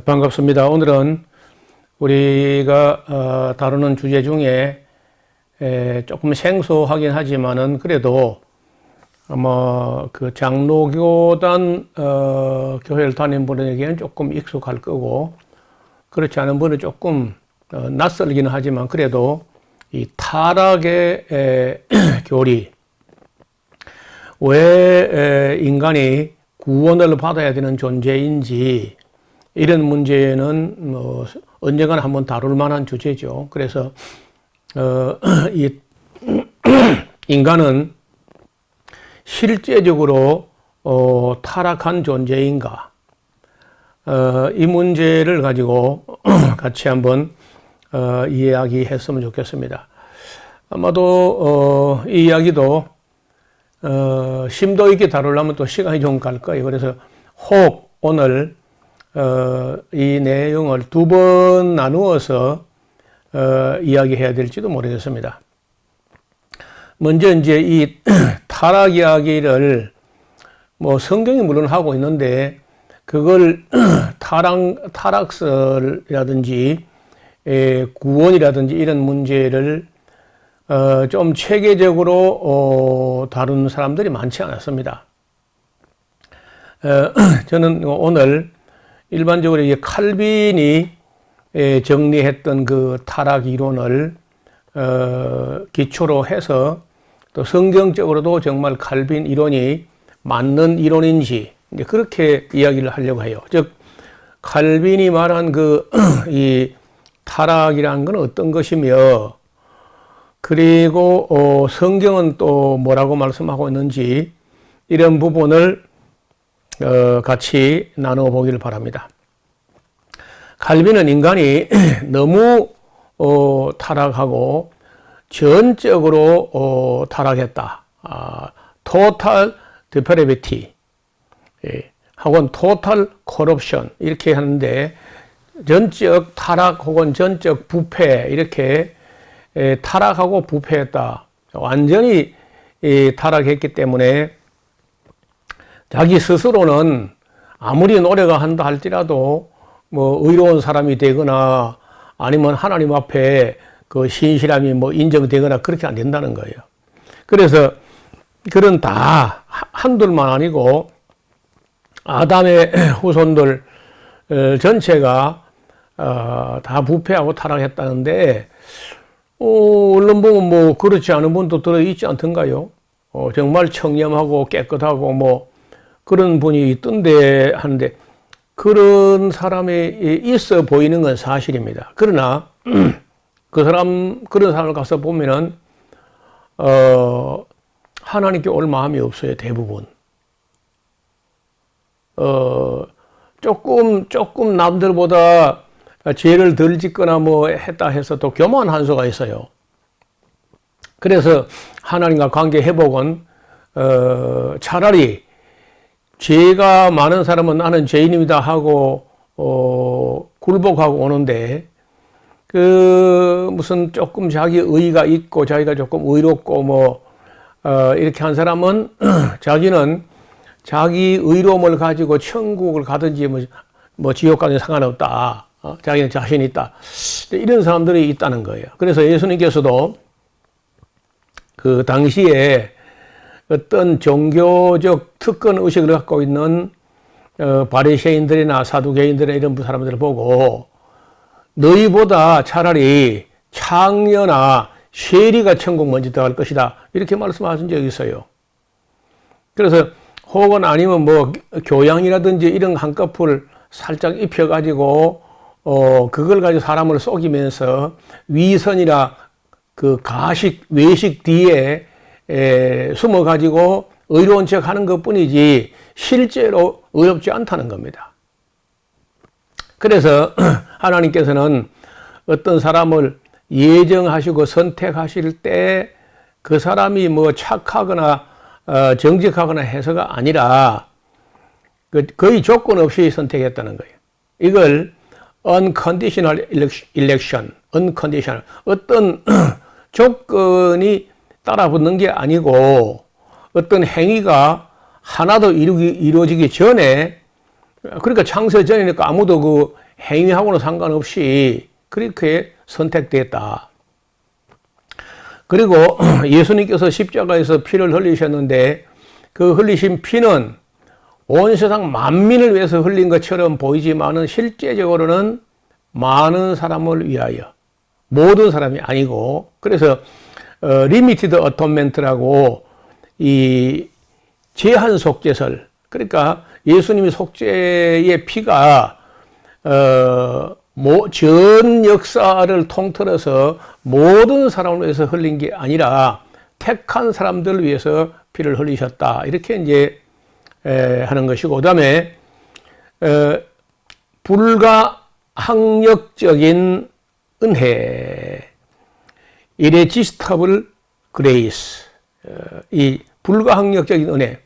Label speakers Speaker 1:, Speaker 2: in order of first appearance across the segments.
Speaker 1: 반갑습니다. 오늘은 우리가 다루는 주제 중에 조금 생소하긴 하지만은 그래도 그 장로교단 교회를 다니는 분에게는 조금 익숙할 거고, 그렇지 않은 분은 조금 낯설기는 하지만 그래도 이 타락의 교리, 왜 인간이 구원을 받아야 되는 존재인지, 이런 문제는 언젠가는 한번 다룰 만한 주제죠. 그래서 이 인간은 실제적으로 타락한 존재인가, 이 문제를 가지고 같이 한번 이야기했으면 좋겠습니다. 아마도 이 이야기도 심도 있게 다루려면 또 시간이 좀 갈 거예요. 그래서 혹 오늘 이 내용을 두 번 나누어서 이야기해야 될지도 모르겠습니다. 먼저 이제 이 타락 이야기를 성경이 물론 하고 있는데, 그걸 타락설이라든지 구원이라든지 이런 문제를 좀 체계적으로 다루는 사람들이 많지 않았습니다. 저는 오늘 일반적으로 이 칼빈이 정리했던 그 타락 이론을 기초로 해서, 또 성경적으로도 정말 칼빈 이론이 맞는 이론인지 그렇게 이야기를 하려고 해요. 즉, 칼빈이 말한 이 타락이라는 건 어떤 것이며, 그리고 성경은 또 뭐라고 말씀하고 있는지, 이런 부분을 같이 나누어 보기를 바랍니다. 칼빈은 인간이 너무 타락하고 전적으로 타락했다. total depravity 혹은 total corruption 이렇게 하는데, 전적 타락 혹은 전적 부패, 이렇게 타락하고 부패했다. 완전히 타락했기 때문에 자기 스스로는 아무리 노력을 한다 할지라도 의로운 사람이 되거나 아니면 하나님 앞에 그 신실함이 인정되거나 그렇게 안 된다는 거예요. 그래서 그런 다 한둘만 아니고 아담의 후손들 전체가 다 부패하고 타락했다는데, 언론 보면 그렇지 않은 분도 들어있지 않던가요? 정말 청렴하고 깨끗하고 그런 분이 있던데 하는데, 그런 사람이 있어 보이는 건 사실입니다. 그러나 그런 사람을 가서 보면은 하나님께 올 마음이 없어요, 대부분. 조금 남들보다 죄를 덜 짓거나 했다 해서 또 교만한 수가 있어요. 그래서 하나님과 관계 회복은 차라리 죄가 많은 사람은 나는 죄인입니다 하고 굴복하고 오는데, 무슨 조금 자기 의의가 있고 자기가 조금 의롭고 이렇게 한 사람은 자기는 자기 의로움을 가지고 천국을 가든지 지옥 가든지 상관없다. 자기는 자신 있다. 이런 사람들이 있다는 거예요. 그래서 예수님께서도 그 당시에 어떤 종교적 특권 의식을 갖고 있는 바리새인들이나 사두개인들이나 이런 사람들을 보고, 너희보다 차라리 창녀나 세리가 천국 먼저 들어갈 것이다, 이렇게 말씀하신 적이 있어요. 그래서 혹은 아니면 교양이라든지 이런 한꺼풀 살짝 입혀가지고 그걸 가지고 사람을 속이면서 위선이나 그 가식, 외식 뒤에 숨어가지고 의로운 척 하는 것 뿐이지 실제로 의롭지 않다는 겁니다. 그래서 하나님께서는 어떤 사람을 예정하시고 선택하실 때 그 사람이 착하거나 정직하거나 해서가 아니라 거의 조건 없이 선택했다는 거예요. 이걸 unconditional election, unconditional, 어떤 조건이 따라붙는 게 아니고 어떤 행위가 하나도 이루어지기 전에 그러니까 창세 전이니까 아무도 그 행위하고는 상관없이 그렇게 선택됐다. 그리고 예수님께서 십자가에서 피를 흘리셨는데 그 흘리신 피는 온 세상 만민을 위해서 흘린 것처럼 보이지만은 실제적으로는 많은 사람을 위하여, 모든 사람이 아니고, 그래서 리미티드 어톤멘트라고 이 제한 속죄설, 그러니까 예수님이 속죄의 피가 전 역사를 통틀어서 모든 사람을 위해서 흘린 게 아니라 택한 사람들을 위해서 피를 흘리셨다. 이렇게 이제 하는 것이고, 그 다음에 불가항력적인 은혜, irresistible grace, 이 불가항력적인 은혜,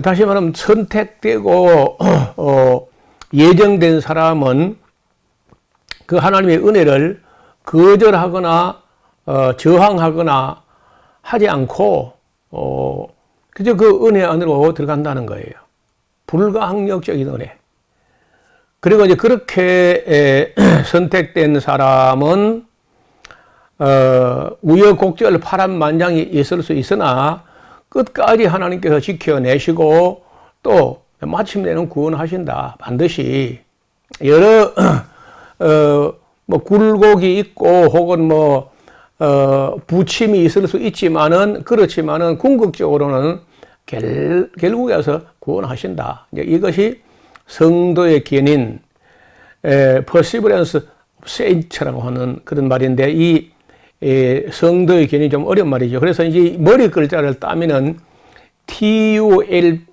Speaker 1: 다시 말하면 선택되고 예정된 사람은 그 하나님의 은혜를 거절하거나 저항하거나 하지 않고 그저 그 은혜 안으로 들어간다는 거예요. 불가항력적인 은혜. 그리고 이제 그렇게 선택된 사람은 우여곡절 파란만장이 있을 수 있으나 끝까지 하나님께서 지켜내시고 또 마침내는 구원하신다. 반드시 여러 뭐 굴곡이 있고 혹은 뭐 부침이 있을 수 있지만은 그렇지만은 궁극적으로는 결국에 와서 구원하신다. 이제 이것이 성도의 견인, perseverance of saints라고 하는 그런 말인데 이 성도의 견인이 좀 어려운 말이죠. 그래서 이제 머리 글자를 따면은 TULIP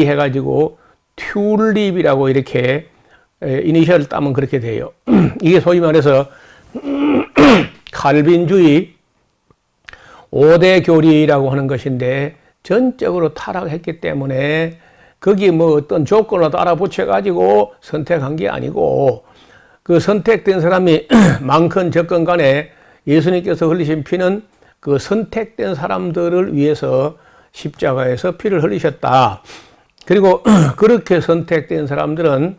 Speaker 1: 해가지고 튤립이라고 이렇게 이니셜을 따면 그렇게 돼요. 이게 소위 말해서 칼빈주의 5대 교리라고 하는 것인데 전적으로 타락했기 때문에 거기 뭐 어떤 조건을 알아붙여가지고 선택한 게 아니고 그 선택된 사람이 많건 적건 간에 예수님께서 흘리신 피는 그 선택된 사람들을 위해서 십자가에서 피를 흘리셨다. 그리고 그렇게 선택된 사람들은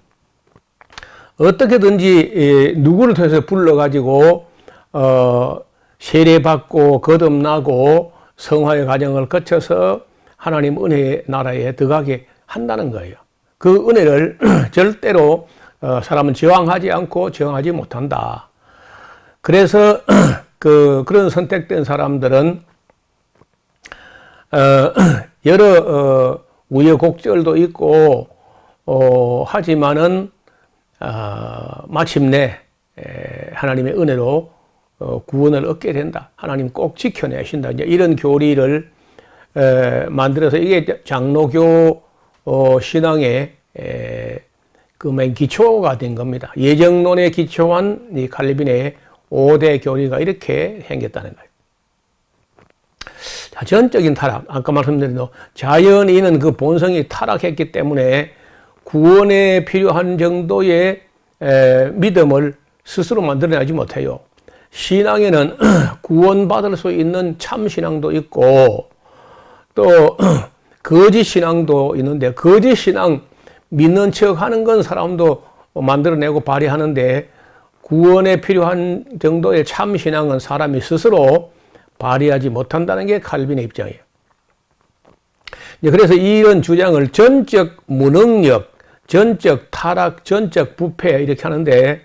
Speaker 1: 어떻게든지 누구를 통해서 불러가지고 세례받고 거듭나고 성화의 과정을 거쳐서 하나님 은혜의 나라에 들어가게 한다는 거예요. 그 은혜를 절대로 사람은 저항하지 않고 저항하지 못한다. 그래서 그런 선택된 사람들은 여러 우여곡절도 있고 하지만은 마침내 하나님의 은혜로 구원을 얻게 된다. 하나님 꼭 지켜내신다. 이제 이런 교리를 만들어서 이게 장로교 신앙의 그 맨 기초가 된 겁니다. 예정론에 기초한 이 칼빈의 5대 교리가 이렇게 생겼다는 거예요. 자, 전적인 타락. 아까 말씀드린 대로 자연인은 그 본성이 타락했기 때문에 구원에 필요한 정도의 믿음을 스스로 만들어내지 못해요. 신앙에는 구원받을 수 있는 참신앙도 있고 또 거짓 신앙도 있는데 거짓 신앙 믿는 척 하는 건 사람도 만들어내고 발휘하는데 구원에 필요한 정도의 참신앙은 사람이 스스로 발휘하지 못한다는 게 칼빈의 입장이에요. 그래서 이런 주장을 전적 무능력, 전적 타락, 전적 부패 이렇게 하는데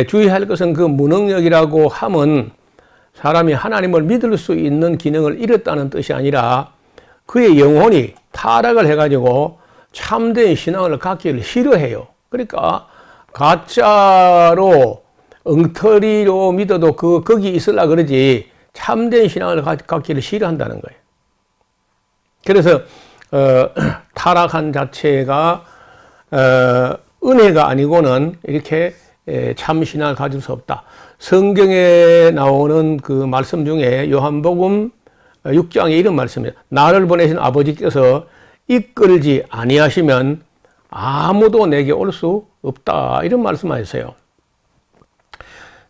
Speaker 1: 주의할 것은 그 무능력이라고 함은 사람이 하나님을 믿을 수 있는 기능을 잃었다는 뜻이 아니라 그의 영혼이 타락을 해가지고 참된 신앙을 갖기를 싫어해요. 그러니까 가짜로 엉터리로 믿어도 거기 있으려 그러지 참된 신앙을 갖기를 싫어한다는 거예요. 그래서 타락한 자체가 은혜가 아니고는 이렇게 참신앙을 가질 수 없다. 성경에 나오는 그 말씀 중에 요한복음 6장에 이런 말씀이에요. 나를 보내신 아버지께서 이끌지 아니하시면 아무도 내게 올 수 없다. 이런 말씀하셨어요.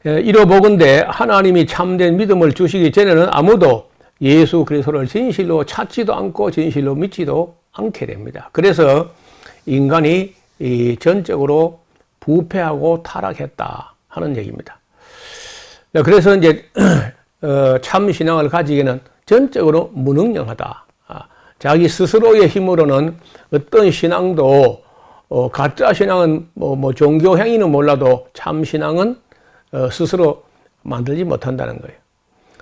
Speaker 1: 이러보건대 하나님이 참된 믿음을 주시기 전에는 아무도 예수 그리스도를 진실로 찾지도 않고 진실로 믿지도 않게 됩니다. 그래서 인간이 전적으로 부패하고 타락했다 하는 얘기입니다. 그래서 이제 참 신앙을 가지기에는 전적으로 무능력하다. 자기 스스로의 힘으로는 어떤 신앙도 가짜 신앙은 뭐 종교 행위는 몰라도 참 신앙은 스스로 만들지 못한다는 거예요.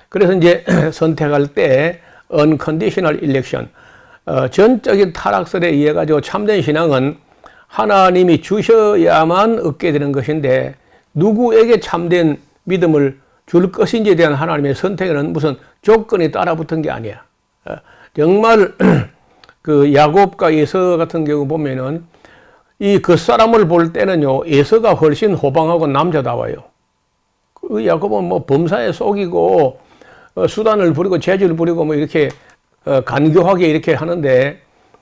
Speaker 1: 그래서 이제 선택할 때 unconditional election, 전적인 타락설에 의해 가지고 참된 신앙은 하나님이 주셔야만 얻게 되는 것인데 누구에게 참된 믿음을 줄 것인지에 대한 하나님의 선택에는 무슨 조건이 따라붙은 게 아니야. 정말 그 야곱과 에서 같은 경우 보면은 이 겉사람을 볼 때는요, 에서가 훨씬 호방하고 남자다워요. 그 야곱은 뭐 범사에 속이고 수단을 부리고 재주를 부리고 뭐 이렇게 간교하게 이렇게 하는데,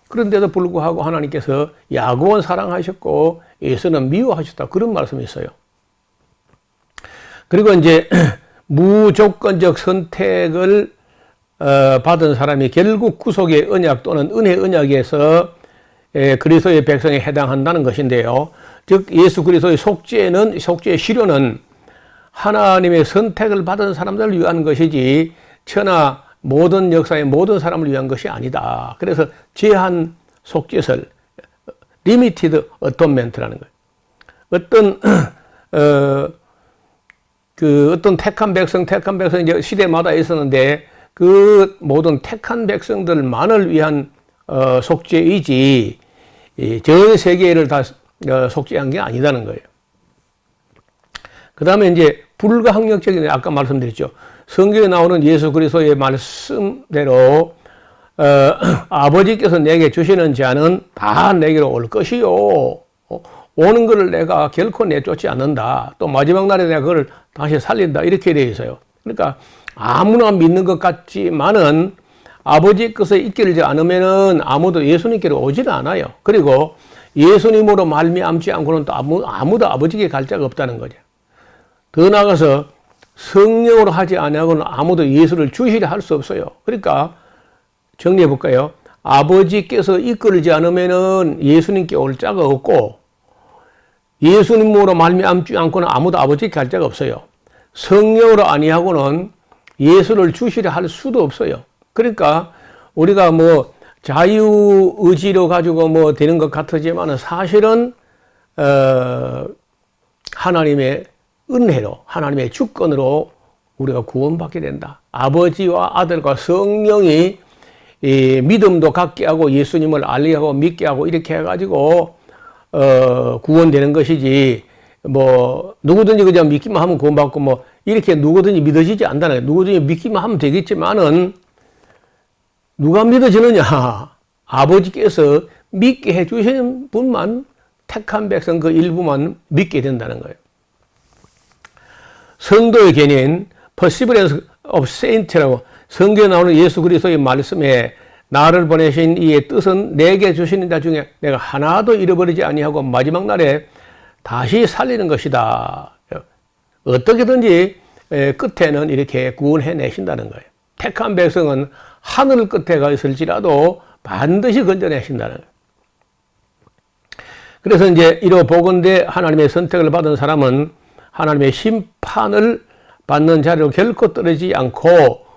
Speaker 1: 그런데도 불구하고 하나님께서 야곱은 사랑하셨고 에서는 미워하셨다, 그런 말씀이 있어요. 그리고 이제 무조건적 선택을 받은 사람이 결국 구속의 언약 또는 은혜 언약에서 그리스도의 백성에 해당한다는 것인데요. 즉 예수 그리스도의 속죄의 실효는 하나님의 선택을 받은 사람들을 위한 것이지 천하 모든 역사의 모든 사람을 위한 것이 아니다. 그래서 제한 속죄설, 리미티드 어톤멘트라는 거예요. 어떤 택한 백성 이제 시대마다 있었는데 그 모든 택한 백성들만을 위한 속죄이지 전 세계를 다 속죄한 게 아니다는 거예요. 그 다음에 이제 불가항력적인, 아까 말씀드렸죠. 성경에 나오는 예수 그리스도의 말씀대로 아버지께서 내게 주시는 자는 다 내게로 올 것이요. 오는 것을 내가 결코 내쫓지 않는다. 또 마지막 날에 내가 그걸 다시 살린다. 이렇게 되어 있어요. 그러니까 아무나 믿는 것 같지만은 아버지 것에 이끌지 않으면은 아무도 예수님께로 오지는 않아요. 그리고 예수님으로 말미암지 않고는 또 아무도 아버지께 갈 자가 없다는 거죠. 더 나아가서 성령으로 하지 아니하고는 아무도 예수를 주시려 할 수 없어요. 그러니까 정리해 볼까요? 아버지께서 이끌지 않으면은 예수님께 올 자가 없고, 예수님으로 말미암지 않고는 아무도 아버지께 갈 자가 없어요. 성령으로 아니하고는 예수를 주시려 할 수도 없어요. 그러니까 우리가 뭐 자유의지로 가지고 뭐 되는 것 같지만은 사실은 하나님의 은혜로, 하나님의 주권으로 우리가 구원받게 된다. 아버지와 아들과 성령이 믿음도 갖게 하고 예수님을 알게 하고 믿게 하고 이렇게 해가지고 구원되는 것이지, 뭐 누구든지 그냥 믿기만 하면 구원받고 뭐 이렇게 누구든지 믿어지지 않다는 거예요. 누구든지 믿기만 하면 되겠지만은 누가 믿어지느냐? 아버지께서 믿게 해주시는 분만, 택한 백성 그 일부만 믿게 된다는 거예요. 성도의 개념, perseverance of saint라고 성경에 나오는 예수 그리스도의 말씀에 나를 보내신 이의 뜻은 내게 주시는 자 중에 내가 하나도 잃어버리지 아니하고 마지막 날에 다시 살리는 것이다. 어떻게든지 끝에는 이렇게 구원해 내신다는 거예요. 택한 백성은 하늘 끝에 가 있을지라도 반드시 건져내신다는 거예요. 그래서 이제 이로 보건대 하나님의 선택을 받은 사람은 하나님의 심판을 받는 자리로 결코 떨어지지 않고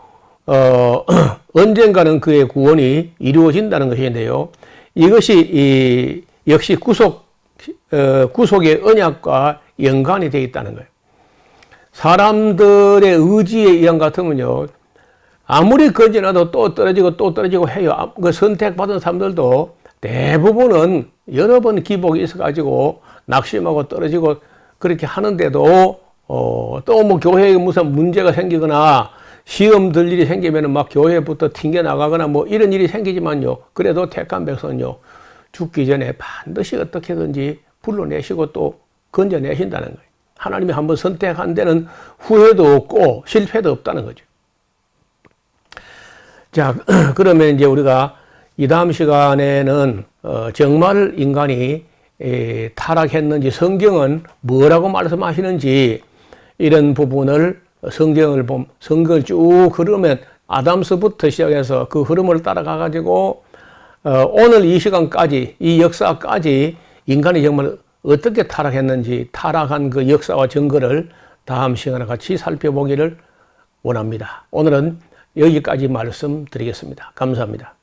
Speaker 1: 언젠가는 그의 구원이 이루어진다는 것인데요. 이것이 역시 구속의 언약과 연관이 되어 있다는 거예요. 사람들의 의지에 의한 같으면요, 아무리 건져놔도 또 떨어지고 해요. 그 선택받은 사람들도 대부분은 여러 번 기복이 있어가지고 낙심하고 떨어지고 그렇게 하는데도 또 뭐 교회에 무슨 문제가 생기거나 시험 들 일이 생기면 막 교회부터 튕겨 나가거나 뭐 이런 일이 생기지만요, 그래도 택한 백성은요 죽기 전에 반드시 어떻게든지 불러내시고 또 건져내신다는 거예요. 하나님이 한번 선택한 데는 후회도 없고 실패도 없다는 거죠. 자, 그러면 이제 우리가 이 다음 시간에는 정말 인간이 타락했는지, 성경은 뭐라고 말씀하시는지 이런 부분을 성경을 쭉 흐르면 아담서부터 시작해서 그 흐름을 따라가 가지고 오늘 이 시간까지, 이 역사까지 인간이 정말 어떻게 타락했는지, 타락한 그 역사와 증거를 다음 시간에 같이 살펴보기를 원합니다. 오늘은 여기까지 말씀드리겠습니다. 감사합니다.